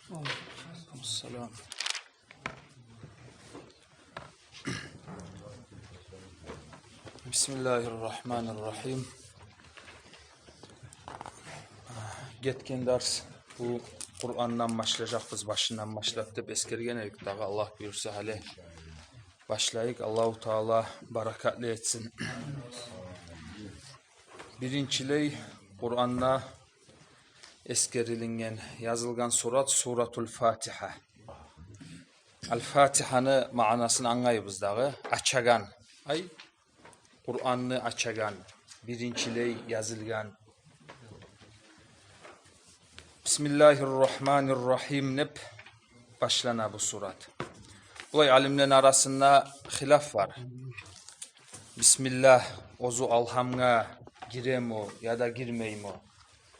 Selam. Bismillahirrahmanirrahim. Getken ders bu Kur'an'dan başlayacağız. Başından başlatıp eskergen edik. Daha Allah buyursa hale başlayık. Allahu Teala barakatli etsin. Birinciley Kur'an'da eskerilingen, yazılgan surat Suratul Fatiha. Al-Fatiha'nı manasını anlayıbız dağı. Açagan. Ay Kur'an'ı açagan. Birinciley yazılgan. Bismillahirrahmanirrahim nep başlana bu surat. Bulay alimlerin arasında hilaf var. Bismillah ozu alhamga girem o ya da girmeyim o.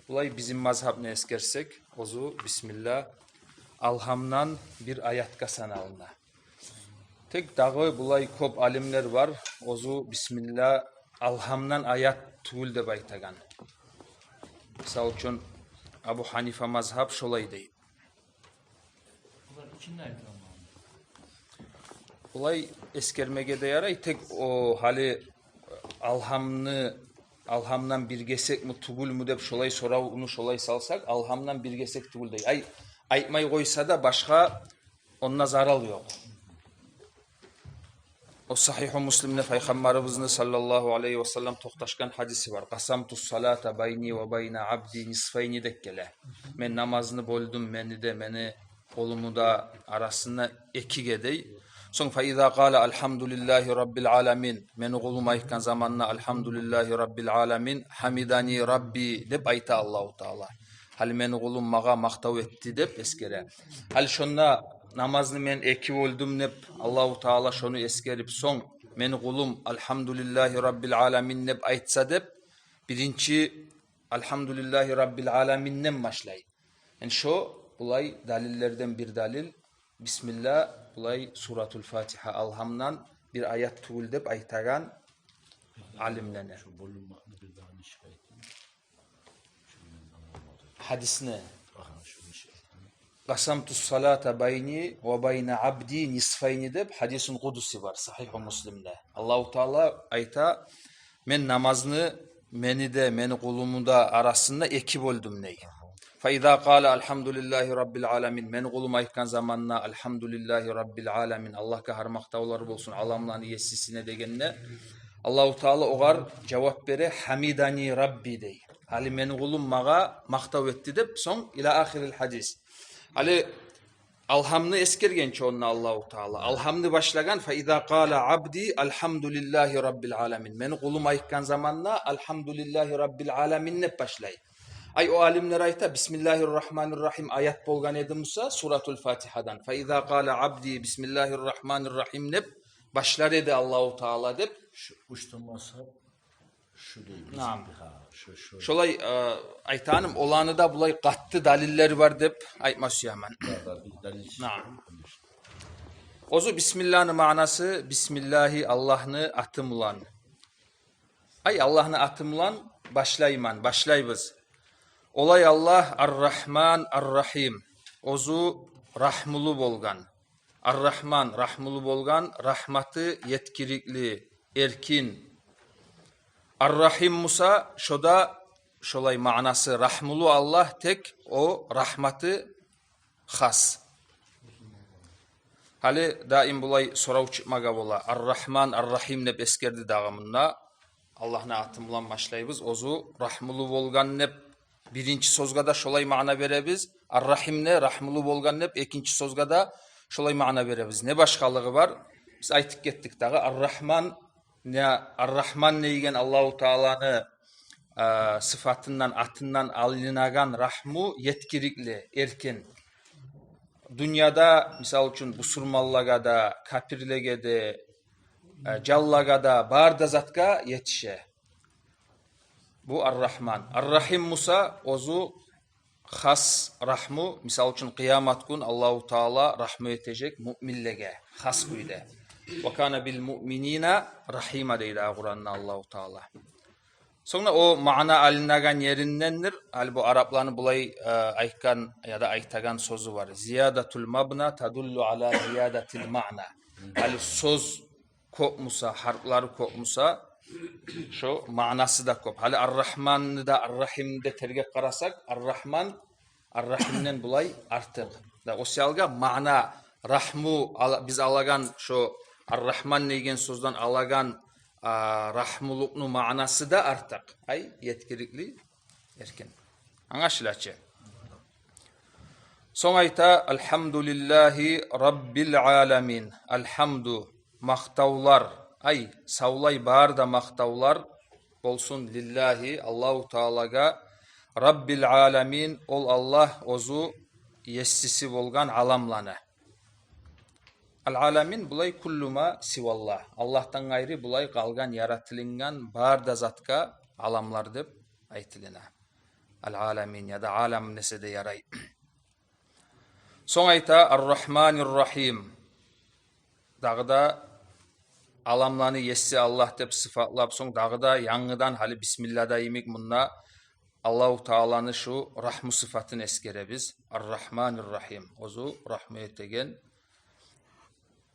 Bulay bizim mazhab ne eskersek ozu Bismillah alhamdan bir ayatka sanalına. Tek dağı bulay kop alimler var. Ozu Bismillah alhamdan ayat tuğul de baytagan. Misal için Abu Hanife mazhab şolay deyip. Bulay eskermege de yaray tek o hali alhamdan bir gesek mi tugul mu dep şolay sorav onu şolay salsak alhamdan bir gesek tugul dey. Ay aytmay koysa da başka onunla zaral yok. O Sahih-u Müslim'de Peygamberimizin sallallahu aleyhi ve sellem tohtaşkan hadisi var. Qasamtus salata bayni ve bayna abdi nisfayni dekkele. Men namazını boldum meni kolumu da arasında iki gedey. Son fa iza qala elhamdülillahi rabbil alamin. Meni kolum ayıkan zamanla elhamdülillahi rabbil alamin. Hamidani rabbi dep ayta Allahu Teala. Hal meni kolum mağa maktav etti dep eskere. Hal şonna namazını men eki oldum nep Allahu Teala şonu eskerip son meni kulum elhamdülillahi rabbil alamin nep aytsa dep birinci elhamdülillahi rabbil alaminnen başlay. Yani şu bulay dalillerden bir dalil Bismillah bulay Suratul Fatiha alhamdan bir ayat tuğul dep aytagan alimlene. Hadis ne? Qasamtus salata bayni ve bayna abdi nisfayni deb hadisin kudusi var Sahih-u Müslim'de. Allahu Teala ayta men namazını meni kulumu da arasında iki böldüm ney. Fa iza qala elhamdülillahi rabbil alamin meni kulum aytkan zamanna elhamdülillahi rabbil alamin Allah'a harmaktavlar bolsun alamların iyesisine degenne Allahu Teala oğar cevap bere hamidani rabbi dey. Hali meni kulum mağa maktav etti deb son ila ahiril hadis. Ali alhamını eskergen çoğunna Allahu Teala. Alhamını başlagan fa iza qala abdi elhamdülillahi rabbil alamin. Meni kulum ayıkkan zamanla elhamdülillahi rabbil alamin ne başlay. Ay o alimler ayta Bismillahirrahmanirrahim ayat bolgan edi Musa Suratul Fatiha'dan. Fa iza qala abdi Bismillahirrahmanirrahim ne başlar edi Allahu Teala dep. Şu değil. Naam. Şolay aytanım olanı da bulay qattı dalilleri var dep aytması yaman. Naam. Ozu Bismillah'ın manası Bismillahi Allah'ını atımlan. Ay Allah'ını atımlan başlayman, başlaybız. Olay Allah Ar-Rahman Ar-Rahim. Ozu rahmulu bolgan. Ar-Rahman rahmulu bolgan, rahmatı yetkirikli, erkin. Ar-Rahim Musa şoda şolay manası rahmulu Allah tek o rahmatı has. Hali daim bulay sorav çıkmaga bola. Ar-Rahman Ar-Rahim nep eskerdi dağımında. Allah'ına atımlan başlayız. Ozu rahmulu bolgan nep birinci sözgada şolay mana verebiz. Ar-Rahim ne rahmulu bolgan nep ikinci sözgada şolay mana verebiz. Ne başkalığı var? Biz aytıp gettik dağı. Ar-Rahman neygen Allahu Teala'nı sıfatından atından alınagan rahmu yetkirikli, erkin. Dünyada misal için busurmallaga da, kapirlege de, callaga da, barda zatka yetişe. Bu Ar-Rahman. Ar-Rahim Musa ozu has rahmu misal için kıyamet gün Allahu Teala rahmu edecek müminlege has buyde. Ve kana bil mu'minina rahima deydi Kur'an'da Allahu Teala. Sonra o mana alıngan yerindendir. Hal bu Araplarını bulay aytkan ya da aytagan sözü var. Ziyadatul mabna tadullu ala ziyadatil ma'na. Hal söz kopmusa, harfları kopmusa şu manası da kop. Hal Ar-Rahman'ı da Ar-Rahim'de tergep karasak Ar-Rahman Ar-Rahim'den bulay artık. Da o siyalga mana rahmu biz alagan şu Ar-Rahman degen sözden alagan rahmuluknu manası da artık. Ay yetkirikli erken. Anlaşılaçı. Son ayta elhamdülillahi rabbil alamin. Elhamdu maktavlar. Ay savlay bağır da maktavlar olsun lillahi Allahu Teala'ga rabbil alamin ol Allah ozu yessisi bolgan alamlana. Al-alamin bulay kulluma sivallah. Allah'tan gayrı bulay kalgan yaratılıngan bar da zatka alamlar dep aytılına. Al-alamin ya da alam nese de yaray. Son ayta Ar-Rahmanir-Rahim. Dağda alamlarını yessi Allah dep sıfatlap son dağda yanıdan hali Bismillah'da yemek bununla Allahu Teala'nın şu rahmu sıfatını eskere biz. Ar-Rahmanir-Rahim. Ozu rahmet egen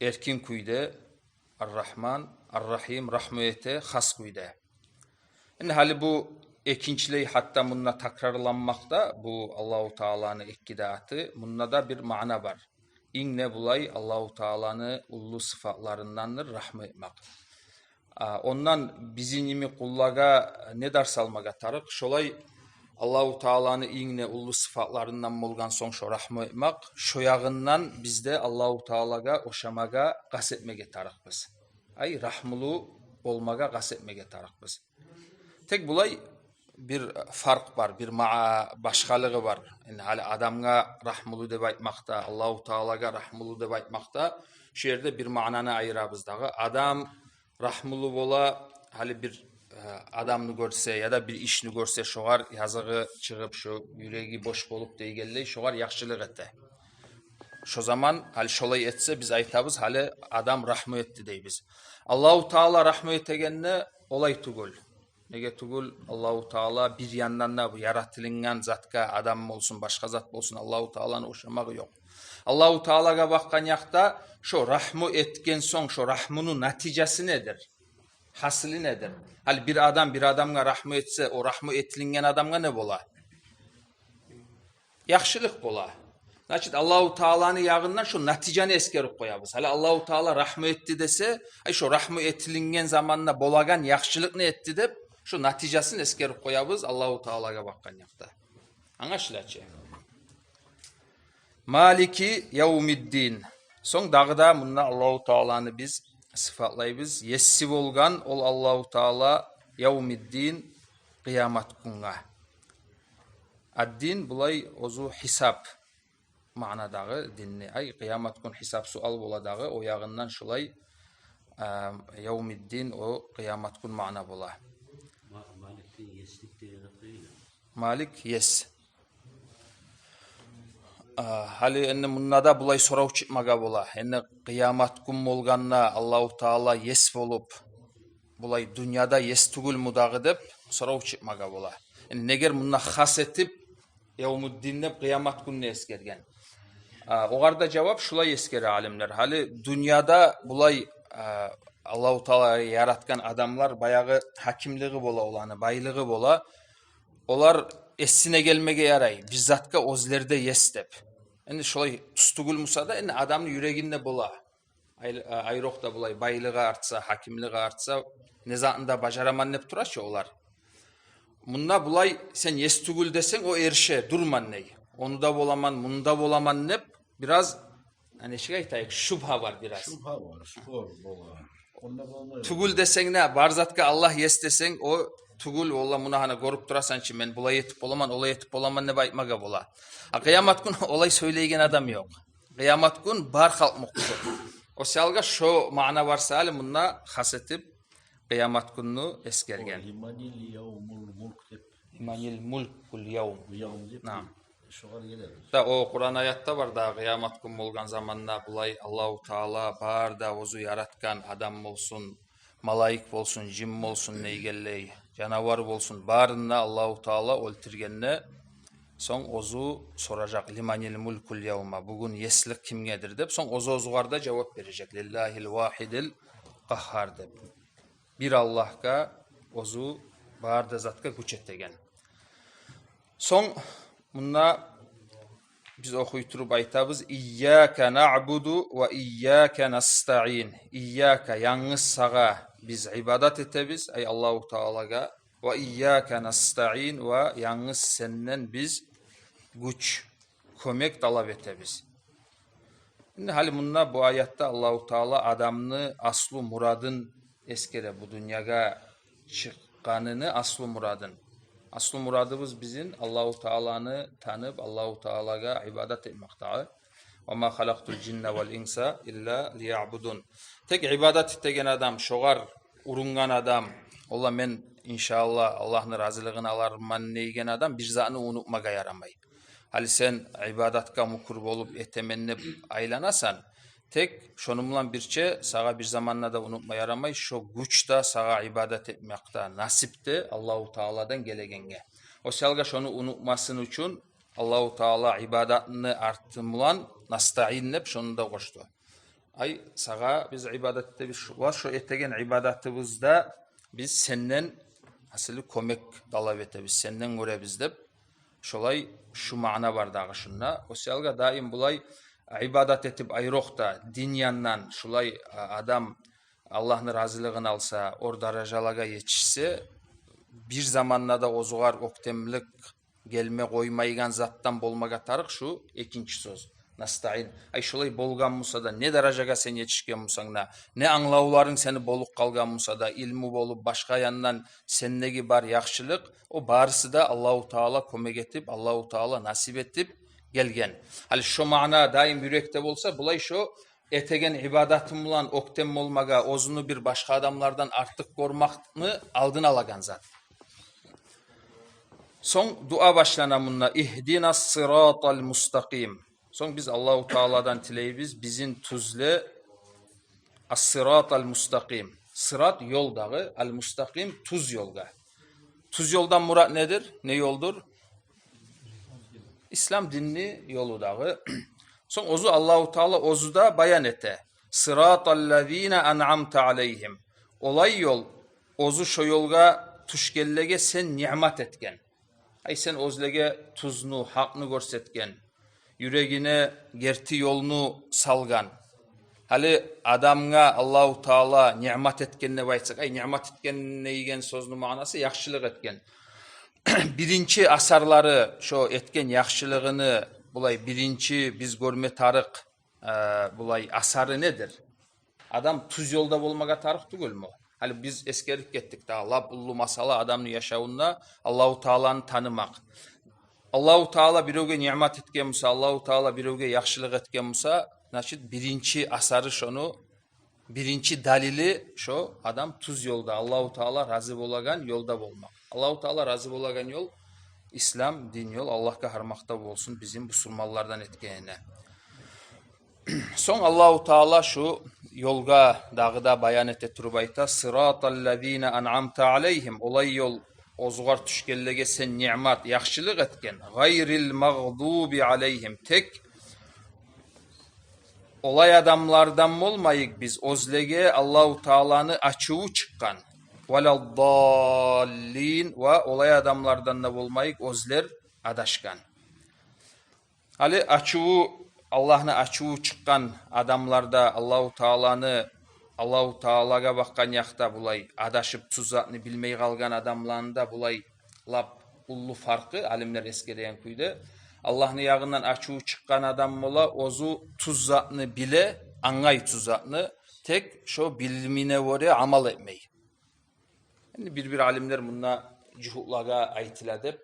erkin kuyde Ar-Rahman, Ar-Rahim rahmete has kuyde. Yani hali bu ikinciliği hatta bununla takrarlanmakta bu Allahu Teala'nın ekkidatı. Bununla da bir mana var. İnne bulay Allahu Teala'nın ullu sıfatlarındandır rahmet etmek. Ondan bizim nimi kullaga ne ders almaga tarık. Şolay Allahu Teala'nın inne ullu sıfatlarından bolgan soň şo rahmet etmek. Şo yağından bizde Allahu Teala'ga oşamaga gas etmege tarıkbız. Ay rahmulu olmaga gas etmege tarıkbız. Tek bulay bir fark var, bir başkalığı var. Yani hali adamga rahmulu dep aytmakta, Allahu Teala'ga rahmulu dep aytmakta şu yerde bir manаны ayırabız dağı. Adam rahmulu bola hali bir adamını görse ya da bir işini görse şoğar yazığı çıkıp şu yüreği boş bolup deygelley şoğar yaxşılık ette. Şu zaman hali şolay etse biz aytabız hali adam rahmet etti deybiz. Allahu Teala rahmet etgenne olay tugul. Nege tugul Allahu Teala bir yandan da bu yaratılıngan zatka adam olsun başka zat olsun Allahu Teala'nın oşamağı yok. Allahu Teala'ga bakkan yakta şu rahmu etken son şu rahmunun neticesi nedir? Hasili nedir? Hal bir adam bir adamga rahmu etse o rahmu etilingen adamga ne bola? Yaxşılık bola. Значит Allahu Teala'nın yağından şu neticeni eskerip koyabız. Hal Allahu Teala rahmu etti dese ay şu rahmu etilingen zamanla bolagan yaxşılık ne etti dep şu neticesini eskerip koyabız Allahu Teala'ga bakkan yakta. Anlaşılaçı. Maliki yevmiddin. Son dağda bununla Allahu Teala'nı biz sıfatlayız. Yessi bolgan ol Allahu Teala yevmiddin kıyamet kunga. Ad-din bulay ozu hisap manadağı dinni. Ay kıyamet kun hisap sual boladağı o yağından şulay yevmiddin o kıyamet kun mana bola. Malik yes. Hali enne munnada bulay sorav çıkmaga bola. Enne kıyamet kun bolganna Allahu Teala yes bolup bulay dünyada yes tugul mudağı dep sorav çıkmaga bola. Neger munna has etip yevmiddin dep kıyamet kunni eskergen. Oğarda cevap şulay eskeri alimler. Hali dünyada bulay Allahu Teala'yı yaratkan adamlar bayağı hakimliği bola olanı, baylığı bola. Olar esine gelmege yaray. Bizzatka ozlerde yes dep. Yani şolay tustugul musa da yani adamın yüreğinde bola. Ayrok da bulay baylığı artsa, hakimliği artsa ne zatında bacaraman nep turaşı olar. Bunda bulay sen yes tugul desen o erişe durman ney. Onu da bolaman, bunu da bolaman nep biraz hani şey şubha var biraz. Şubha var, spor bola. Tugul desen ne? Barzatka Allah yes desen o tugul ola buna hani korup durasan ki men bulay etip bolaman, olay etip bolaman ne baytmaga bola. Kıyamet gün olay söyleygen adam yok. Kıyamet gün bar halk muktudur. O salga şu mana varsa hali bununla has etip kıyamet gününü eskergen. Limanil yevmul mulk dep. Limanil mulkul yevm. Yevm dep. Naam. Şoğar gelir. Da o Kur'an ayatta var da kıyamet gün bolgan zamanna bulay Allahu Teala bar da ozu yaratkan adam olsun, malaik olsun, jin olsun neygelley. canavar bolsun barına Allahu Taala öldürgenne soň ozu soracak limanil mulkul yevma bugün yeslik kimgedir dep soň ozu-ozugarda cevap verecek lillahil vahidil qahhar dep. Bir Allah'a ozu barda zatka güç etegen. Soň bunda biz okuyturup aytabız İyyâke na'budu ve iyyâke nasta'in. İyyâke yalnız sağa biz ibadat etebiz ay Allahu Teala'ga ve iyyâke nasta'in ve yalnız senden biz güç kömek talap etebiz. Şimdi hali bunda bu ayette Allahu Teala adamını aslu muradın eskere bu dünyaga çıkkanını aslu muradın. Aslı muradımız bizim Allahu Teala'nı tanıp Allahu Teala'ga ibadet etmektadır. Ve ma halaktul cinne vel insa illa liya'budun. Tek ibadet ettiğin adam, şoğar urungan adam, ola men inşallah Allah'ın razılığını alarman neygen adam bir zatını unutmaga yaramay. Hali sen ibadetka mukur bolup etemennip aylanasan, tek şonumlan birçe sağa bir zamanla da unutma yaramay, şu güç da sağa ibadet etmekte nasip de Allahu Teala'dan gelegenge. O selga şonu unutmasın için Allahu Teala ibadetini arttırmılan nasta'inlep şonu da koştu. Ay sağa biz ibadette bir şu etegen ibadetimizde biz senden asılı kömek talap etebіз, senden görebiz dep. Şolay şu mana var dağı şunna. O selga daim bulay ibadat etip ayrokta din yandan şulay adam Allah'ın razılığını alsa, or darajalaga yetişse bir zamanla da ozugar oktemlik gelme koymaygan zattan bolmaga tarık şu ikinci söz. Nasta'in. Ay şolay bolgan musa da ne darajaga sen yetişken musangna, ne anlauların seni boluk kalgan musa da ilmi bolup başka yandan sendegi bar yakşılık o barısı da Allahu Teala kömek etip Allahu Teala nasip etip gelgen. Hali şu mana daim yürekte bolsa bulay şu etegen ibadetim ulan oktem olmaga ozunu bir başka adamlardan artık kormakını aldın alagan zat. Son dua başlanamınla ihdinas sıratal mustakim. Son biz Allahu Teala'dan tileybiz bizim tuzle as-sıratal mustakim. Sırat yol dağı, al-mustakim tuz yolga. Tuz yoldan murat nedir? Ne yoldur? İslam dinini yolu dağı. Son ozu Allahu Teala ozu da bayan ete. Sıratallezine en'amte aleyhim. Olay yol ozu şu yolga tuşgellege sen nimet etken. Ay sen ozlege tuznu, hakını görsetken. Yüreğine gerti yolunu salgan. Hali adamga Allahu Teala nimet etkenine baytsak. Ay nimet etkenine yigen sözünün manası yakşılık etken. Birinci asarları şu etken yakşılığını bulay birinci biz görme tarık bulay asarı nedir? Adam tuz yolda bulmaga tarık tügül mü? Hali biz eskerik gettik daha lab ullu masala adamın yaşavunda Allahu Teala'nı tanımak. Allahu Teala birovge nimet etken musa, Allahu Teala birovge yakşılık etken musa, naşit birinci asarı şonu, birinci dalili şu adam tuz yolda Allahu Teala razı bolagan yolda bolmak. Allahu Teala razı bolagan yol İslam din yol Allah'a harmakta olsun bizim Müslümanlardan etkenine. Son Allahu Teala şu yolga dağıda bayan ete turbayta sıratallezine en'amte aleyhim olay yol ozugar tüşkellege sen nimet yakşılık etken gayril mağdubi aleyhim tek olay adamlardan olmayık biz ozlege Allahu Teala'nı açığı çıkkan veladdallin ve olay adamlardan da olmayık ozler adaşkan. Hali açığı Allah'ın açığı çıkkan adamlarda Allahu Teala'ga bakkan yakta bulay adaşıp tuzatını bilmeyi kalgan adamlarında bulay lap ullu farkı alimler eskeleyen kuydu. Allah'ın yağından açığı çıkkan adam mola ozu tuzatını bile angay tuzatını tek şu bilmine vore amal etmeyi. Yani bir alimler bununla cuhutlaga aytiladep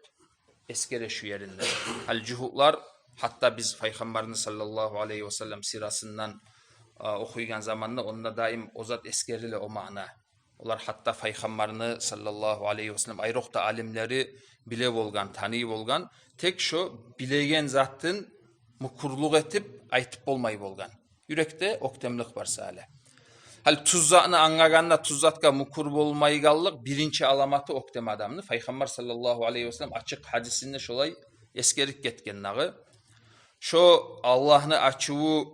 eskere şu yerinde. Hal cuhutlar hatta biz Peygamberimiz sallallahu aleyhi ve sellem sirasından okuygan zamanında onunla daim o zat eskerile o mana. Onlar hatta Peygamberimiz sallallahu aleyhi ve sellem ayrıkta alimleri bile bolgan, tanıyı bolgan. Tek şu bilegen zatın mukurluk etip aytıp bolmayı bolgan. Yürekte oktemlik var sale. Hal tuz zatını anlaganda tuz zatga mukur bolmaygallık birinci alamatı oktem adamını. Peygamber sallallahu aleyhi ve sellem açık hadisinde şolay eskerik ketken nağı. Şu Allah'ını açığı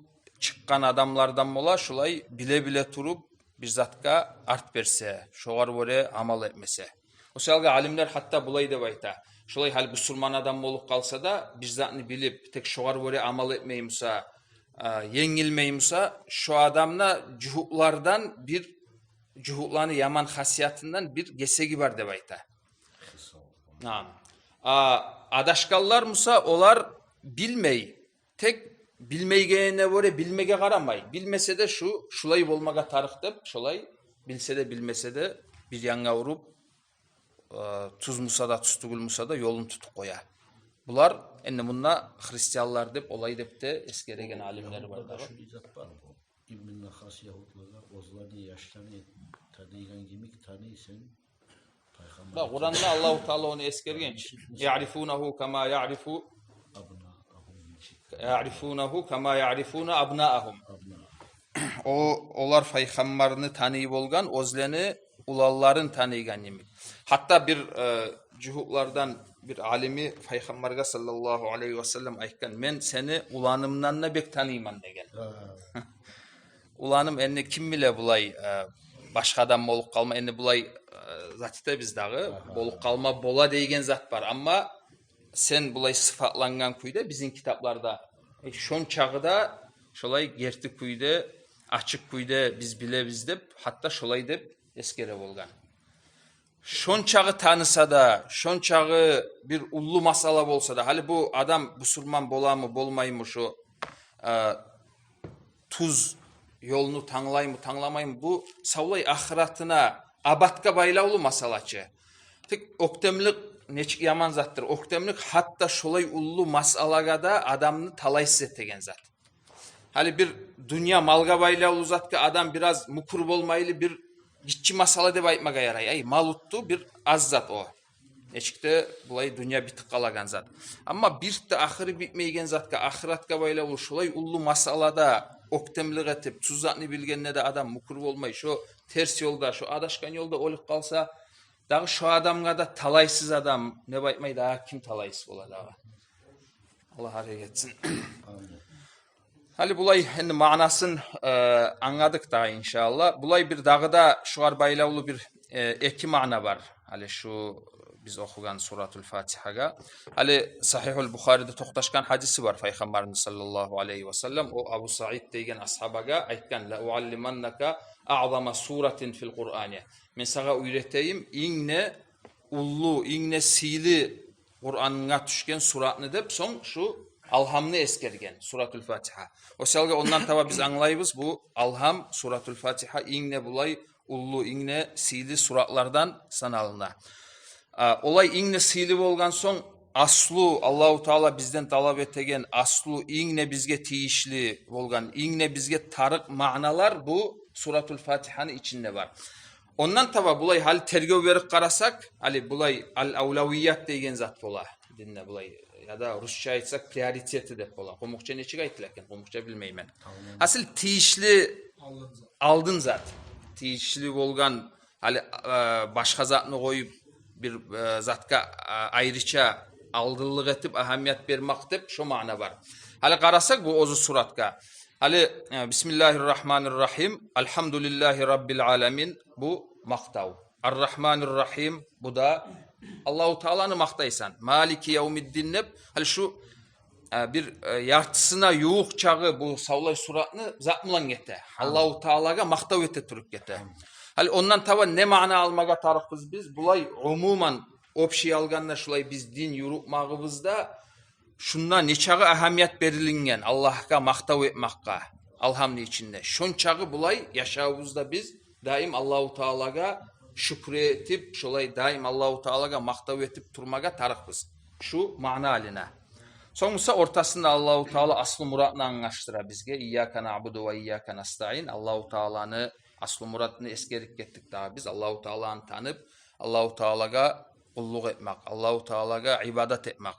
çıkkan adamlardan bola şolay bile bile turup bir zatka art berse, şoğar böyle amal etmese. O selga alimler hatta bulay da bayta. Şolay hal Müslüman adam bolup kalsa da bir zatını bilip tek şoğar böyle amal etmeyimsa, yenilmeyimsa şu adamla cuhuklardan bir cuhuklarını yaman hasiyatından bir gesegi var de bayta. Naam. Adaşkallar musa olar bilmey. Tek bilmeygene böyle bilmege karamay. Bilmese de şulay olmaga tarık dep, şulay bilse de bilmese de bir yanga vurup tuz musa da tustugul musa da yolun tutup koya. Bular enne bunna Hristiyanlar dep olay dep de eskeregen alimleri var da. Şu izat var bu. İbn-i Nakhas Yahudlara ozlarını yaşlarını tanıygan gibi tanıysan Da Kur'an'da Allahu Teala onu eskergen. Ya'rifunehu kema ya'rifu kema abnaahum. Olar peygamberini tanıyıp olgan, ozleni ulalların tanıygan yemek. Hatta bir cuhuklardan bir alimi peygamberge sallallahu aleyhi ve sellem aytkan, men seni ulanımdan ne bek tanıyman degen. Ulanım enne kim bile bulay başkadan bolup kalma, enne bulay zatı biz dağı bolup kalma bola degen zat var. Ama sen bulay sıfatlangan kuyda bizim kitaplarda şon çağıda şolay gerti kuyda açık kuyda biz bile biz dep hatta şolay dep eskere bolgan. Şon çağı tanısa da, şon çağı bir ullu masala bolsa da, hali bu adam Müslüman bola mı bolmay mı şu tuz yolunu tanlay mı tanlamay mı bu savlay ahiratına abatka baylaulu masalaçı. Tek oktemlik neçik yaman zattır. Oktemlik hatta şolay ullu masalaga da adamını talaysız etegen zat. Hali bir dünya malga baylaulu zatka adam biraz mukur bolmaylı bir gitçi masala deb aytmaga yaray. Ay mal uttu bir az zat o. Neçikte bulay dünya bitik kalagan zat. Ama bir de ahırı bitmeygen zatka ahiratga baylaulu şolay ullu masalada oktemlik etip tuzatını bilgenne de adam mukur bolmay şu ters yolda şu adaşkan yolda olup kalsa dağı şu adamga da talaysız adam ne baytmay daha kim talaysız ola dağı. Allah hareket etsin. Hali bulay endi manasın anladık da inşallah. Bulay bir dağıda şuar baylaulu bir iki mana var. Hali şu biz okugan Suratul Fatiha'ga. Hali Sahihul Bukhari'de toqtaşkan hadisi var Peygamberimiz sallallahu aleyhi ve sellem. O Abu Sa'id degen ashabaga aytgan la uallimannaka a'zama suratin fil Qur'ani. Men sağa öğreteyim inne ullu, inne sili Kur'an'a düşken suratını dep son şu alhamını eskergen Suratul Fatiha. O selge ondan tava biz anlayırız bu alham Suratul Fatiha inne bulay ullu inne sili suratlardan sanalına. Olay inne sili bolgan son aslu Allahu Teala bizden talep etegen aslu inne bizge tiyişli bolgan inne bizge tarık manalar bu Suratul Fatiha'nın içinde var. Ondan tava bulay hal tergöv verip karasak hali bulay al-avlaviyat degen zat bola dinle bulay ya da Rusça aytsak prioriteti de bola. Komukça neçik aytılırken komukça bilmeymen. Asıl tiyişli aldın zat. Tiyişli bolgan hali başka zatını koyup bir zatka ayrıca aldırlık etip ahamiyet vermek dep şu mana var. Hali karasak bu ozu suratka. Hali Bismillahirrahmanirrahim. Elhamdülillahi Rabbil alemin. Bu maktav. Ar-Rahmanirrahim. Bu da Allahu Teala'nı maktaysan. Maliki yevmiddin neb. Hali şu bir yartısına yuğuk çağı bu savlay suratını zatmılan gete. Allahu Teala'ga maktav ete turuk gete. Hali ondan tava ne mana almaga tarıkız biz. Bulay umuman opşi alganlar şulay biz din yurupmağımızda şunna neçağı ahamiyet berilingen Allah'a maktav etmakka alhamdı içinde. Şon çağı bulay yaşavuzda biz daim Allahu Teala'ga şükür etip şolay daim Allahu Teala'ga maktav etip turmaga tarıkız. Şu mana haline. Sonrası ortasında Allahu Teala aslı muratını anlaştıra bizge. İyyâke na'budu ve iyyâke nestaîn. Allahu Teala'nı aslı muratını eskerik ettik daha biz. Allahu Teala'nı tanıp Allahu Teala'ga kulluk etmek, Allahu Teala'ga ibadet etmek.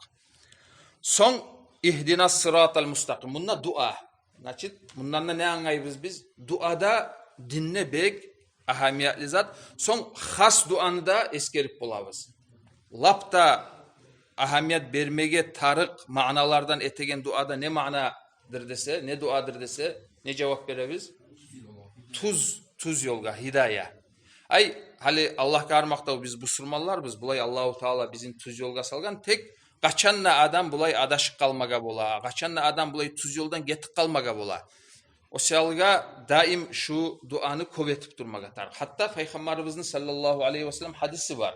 Son ihdinas sıratal mustakim. Bunlar dua. Bundan da ne anlayırız biz? Duada dinne bek ahamiyatli zat. Son has duanı da eskerip bulabız. Lapta ahamiyat vermege tarık manalardan etegen duada ne manadır dese, ne duadır dese ne cevap veririz? Tuz yolga, hidaya. Ay hali Allah karmakta biz Müslümanlar biz bulay Allahu Teala bizim tuz yolga salgan tek kaçanla adam bulay adaşık kalmaga bola. Kaçanla adam bulay tuz yoldan getik kalmaga bola. O salga daim şu duanı kuvvetip durmaga tar. Hatta Peygamberimizin sallallahu aleyhi ve sellem hadisi var.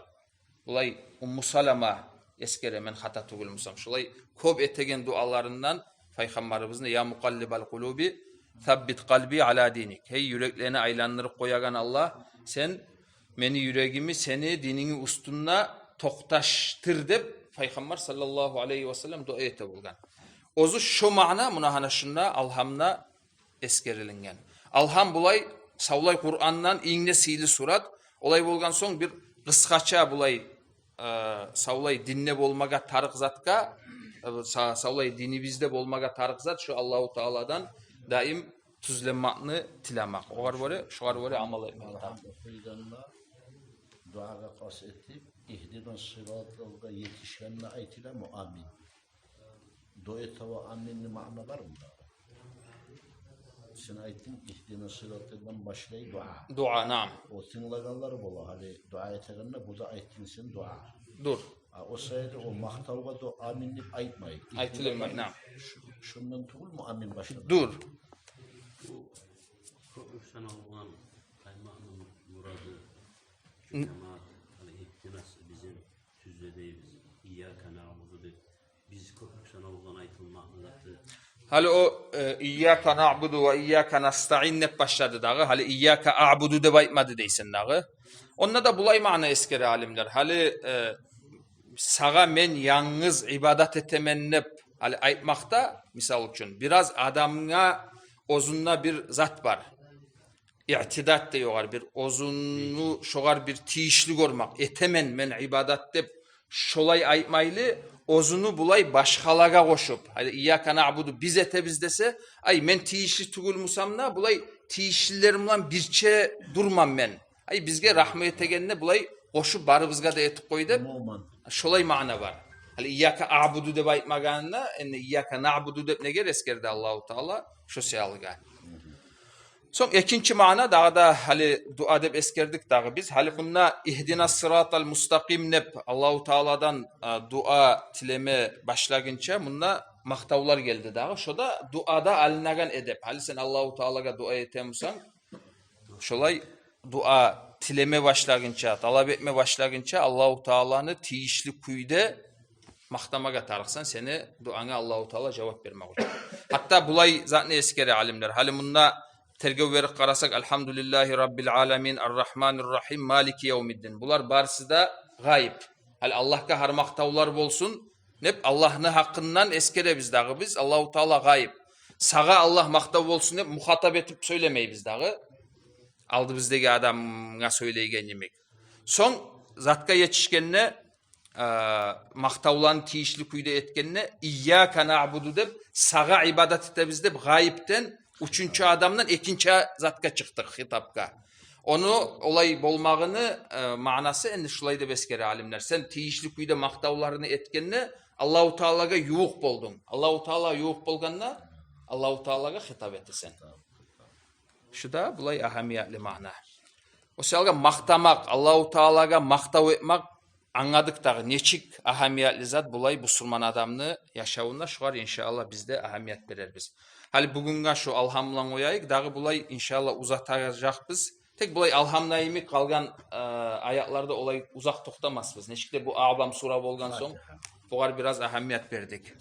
Bulay Ummu Salama eskere men hata tugulmusam. Şulay kov etegen dualarından Peygamberimizin ya mukallibal kulubi thabbit kalbi ala dinik. Hey yüreklerini aylandırıp koyagan Allah sen meni yüreğimi seni dinini ustunna toktaştır dep Peygamber sallallahu aleyhi ve sellem dua ete bulgan. Ozu şu mana munahana şunna alhamna eskerilingen. Alham bulay savlay Kur'an'dan iğne sili surat olay bulgan son bir kıskaça bulay savlay dinne bolmaga tarık zatka savlay dinimizde bolmaga tarık zat şu Allahu Teala'dan daim tuzlemakını tilamak. O var böyle, şu var böyle amal etmek. Okuyganla duaga kas etip ihdina sıratalga yetişkenle aytila mu amin. Doyetava aminli mana var mı? Sen aytın ihdina sırataldan başlayı dua. Dua, naam. O tınlaganlar bola hali dua etegenle bu da aytın sen dua. Dur. O sayede o mahtavga da aminli aytmayı. Aytılmay, naam. Şundan tuğul mu amin başladı? Dur. Sen olan kaymakın muradı cemaat hani ihtinas bizim tüzledeyiz. İyyâke na'budu biz köpük sana olan aytılmakını zaten. Hali o İyyâke na'budu ve İyyâke nasta'in ne başladı dağı. Hali İyyâke a'budu de baytmadı deysen dağı. Onunla da bulay mana eskeri alimler. Hali sağa men yalnız ibadat etemennep hali aytmakta misal için biraz adamına ozunna bir zat var. İ'tidat diyorlar bir ozunlu şoğar bir tiyişli görmek. Etemen men ibadat dep şolay aytmaylı ozunu bulay başkalaga koşup. Hadi İyyâke na'budu biz etemiz dese ay men tiyişli tugulmusam bulay tiyişlilerimle birçe durmam men. Ay bizge rahmet egenine bulay koşup barımızga da etip koydu. Şolay mana var. Hali İyyâke a'budu de baytmaganına enne İyyâke na'budu dep ne ger eskerdi Allahu Teala şu seyalga. Son ikinci mana daha da hali dua dep eskerdik dağı biz. Hali bunna ihdina sıratal mustakim nep Allahu Teala'dan dua tileme başlagınca bunna maktavlar geldi dağı. Şu da duada alinagan edep. Hali sen Allahu Teala'ga dua etemusan şolay dua tileme başlagınca, talep etme başlagınca Allahu Teala'nı tiyişli kuyde maktamaga tarıksan seni duana Allahu Teala cevap vermek olur. Hatta bulay zaten eskeri alimler. Hali bunna tergev verip karasak elhamdülillahi rabbil alamin arrahmanirrahim maliki yevmiddin. Bular barısı da gayip. Hali Allah'a harmaktavlar bolsun. Nep Allah'ın hakkından eskere biz dağı biz. Allahu Teala gayip. Sağa Allah maktav bolsun hep muhatap etip söylemeyi biz dağı. Aldı bizdeki adamına söyleygen yemek. Son zatka yetişkenine maktavlan tiyişli kuyda etkenine İyyâke na'budu dep sağa ibadat etebizde dep gayipten üçüncü adamdan ikinci zatka çıktık hitapka. Onu olay bolmağını manası eni şulay dep eskeri alimler. Sen tiyişli kuyda maktavlarını etkenine Allahu Teala'ga yuğuk boldun. Allahu Teala yuğuk bolganna Allahu Teala'ga hitap etesen. Şu da bulay ahamiyetli mana. O salga maktamak, Allahu Teala'ga maktav etmek anladık dağı neçik ahamiyetli zat bulay Müslüman adamını yaşavunda şuar inşallah bizde ahamiyet veririz. Hali bugünkü şu alhamlan oyayık dağı bulay inşallah uzatacak biz. Tek bulay alhamlayımı kalgan ayaklarda olay uzak toktamazsınız. Neçikte bu A'bam sura bolgan son bugar biraz ahamiyet verdik.